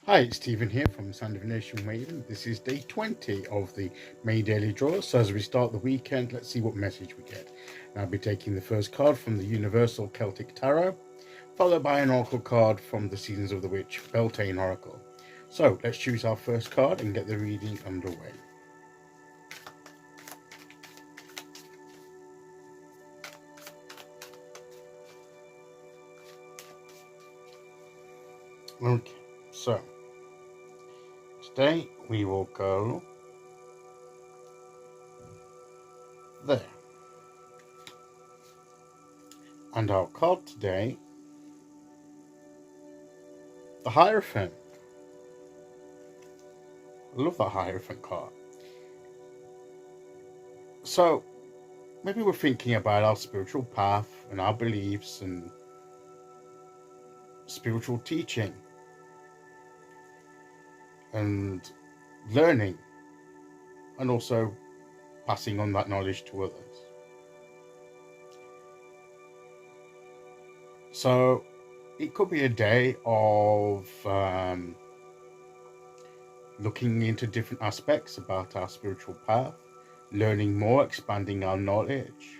Hi, it's Stephen here from Sound Divination Waving. This is day 20 of the May Daily Draw. So as we start the weekend, let's see what message we get. And I'll be taking the first card from the Universal Celtic Tarot, followed by an Oracle card from the Seasons of the Witch Beltane Oracle. So let's choose our first card and get the reading underway. Okay, so today we will go there. And our card today, the Hierophant. I love that Hierophant card. So maybe we're thinking about our spiritual path and our beliefs and spiritual teaching and learning, and also passing on that knowledge to others. So it could be a day of looking into different aspects about our spiritual path, learning more, expanding our knowledge,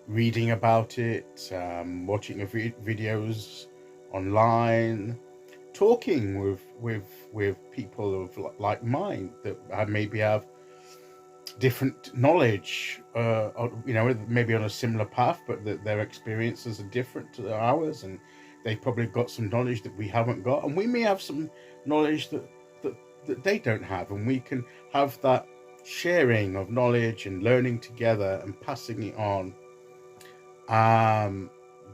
reading about it, watching videos online, talking with people of like mind that maybe have different knowledge, maybe on a similar path, but that their experiences are different to ours, and they've probably got some knowledge that we haven't got, and we may have some knowledge that they don't have, and we can have that sharing of knowledge and learning together and passing it on.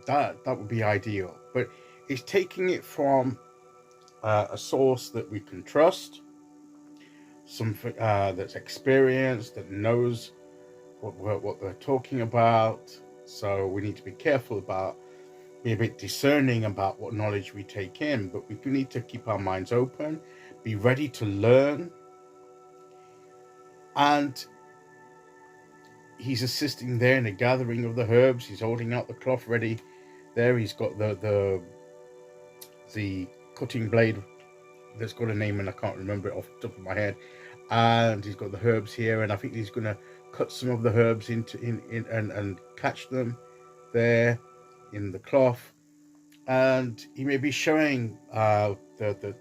That would be ideal, but it's taking it from a source that we can trust, something that's experienced, that knows what they're talking about. So we need to be careful about, be a bit discerning about what knowledge we take in, but we do need to keep our minds open, be ready to learn. And he's assisting there in the gathering of the herbs. He's holding out the cloth ready there. He's got the cutting blade that's got a name and I can't remember it off the top of my head, and he's got the herbs here, and I think he's going to cut some of the herbs into and catch them there in the cloth, and he may be showing the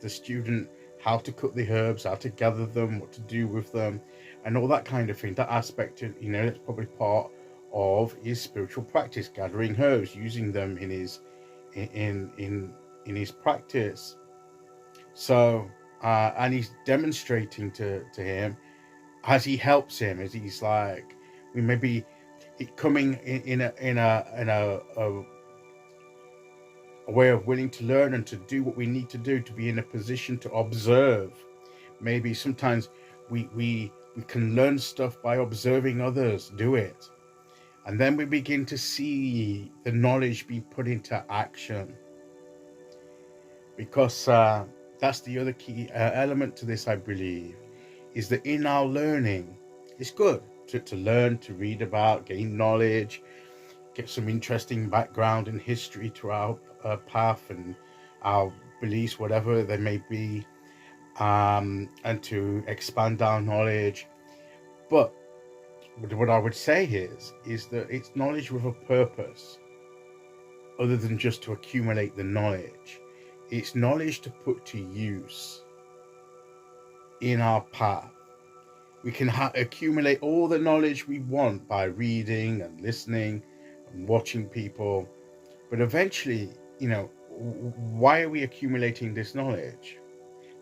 student how to cut the herbs, how to gather them, what to do with them, and all that kind of thing. That aspect, it's probably part of his spiritual practice, gathering herbs, using them in his practice. So, and he's demonstrating to him as he helps him, as he's like, we may be coming in a way of willing to learn and to do what we need to do to be in a position to observe. Maybe sometimes we can learn stuff by observing others do it, and then we begin to see the knowledge be put into action, because that's the other key element to this, I believe, is that in our learning, it's good to learn, to read about, gain knowledge, get some interesting background and history to our path and our beliefs, whatever they may be, and to expand our knowledge. But what I would say is that it's knowledge with a purpose, other than just to accumulate the knowledge. It's knowledge to put to use in our path. We can accumulate all the knowledge we want by reading and listening and watching people, but eventually, why are we accumulating this knowledge?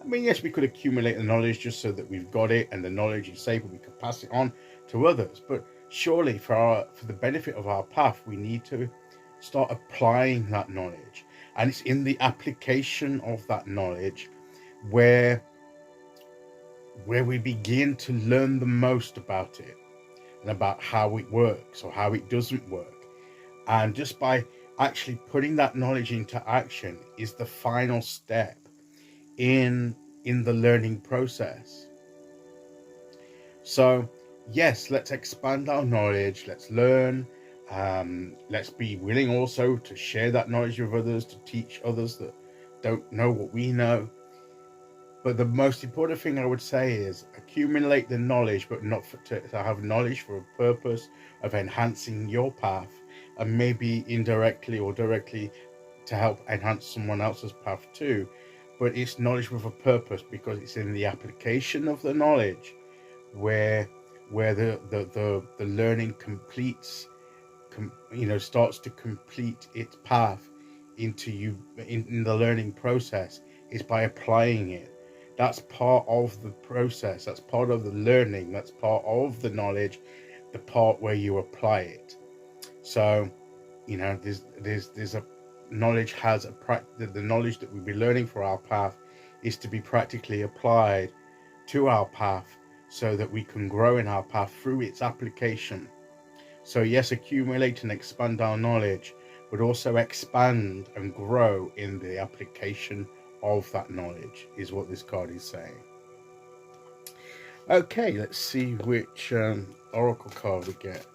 I mean, yes, we could accumulate the knowledge just so that we've got it and the knowledge is safe and we can pass it on to others, but surely for the benefit of our path, we need to start applying that knowledge. And it's in the application of that knowledge where we begin to learn the most about it and about how it works or how it doesn't work. And just by actually putting that knowledge into action is the final step in the learning process. So yes, let's expand our knowledge, let's learn, Let's be willing also to share that knowledge with others, to teach others that don't know what we know. But the most important thing I would say is accumulate the knowledge, but not to have knowledge for a purpose of enhancing your path, and maybe indirectly or directly to help enhance someone else's path too. But it's knowledge with a purpose, because it's in the application of the knowledge where the learning completes, starts to complete its path into you in the learning process, is by applying it. That's part of the process, that's part of the learning, that's part of the knowledge, the part where you apply it. So there's a knowledge has a the knowledge that we'll be learning for our path is to be practically applied to our path, so that we can grow in our path through its application. So yes, accumulate and expand our knowledge, but also expand and grow in the application of that knowledge, is what this card is saying. Okay, let's see which oracle card we get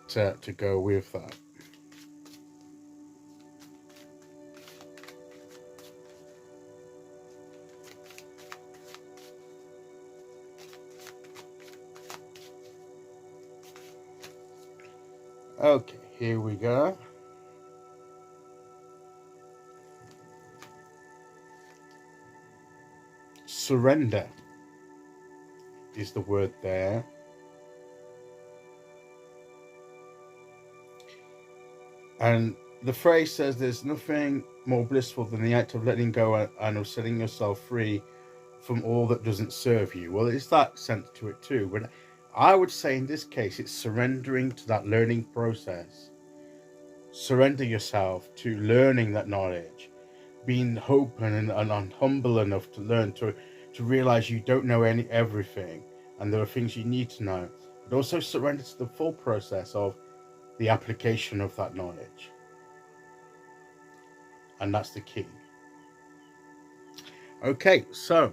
to go with that. Okay, here we go. Surrender is the word there. And the phrase says there's nothing more blissful than the act of letting go and of setting yourself free from all that doesn't serve you. Well, it's that sense to it too. But I would say in this case, it's surrendering to that learning process. Surrender yourself to learning that knowledge, being open and humble enough to learn, to realize you don't know everything, and there are things you need to know. But also surrender to the full process of the application of that knowledge. And that's the key. Okay, so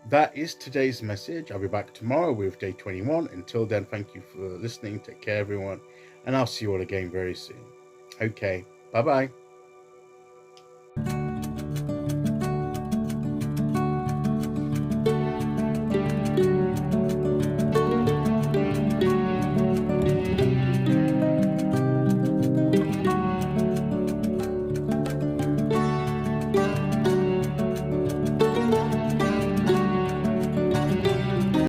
that is today's message. I'll be back tomorrow with day 21. Until then, thank you for listening. Take care, everyone. And I'll see you all again very soon. Okay, bye-bye.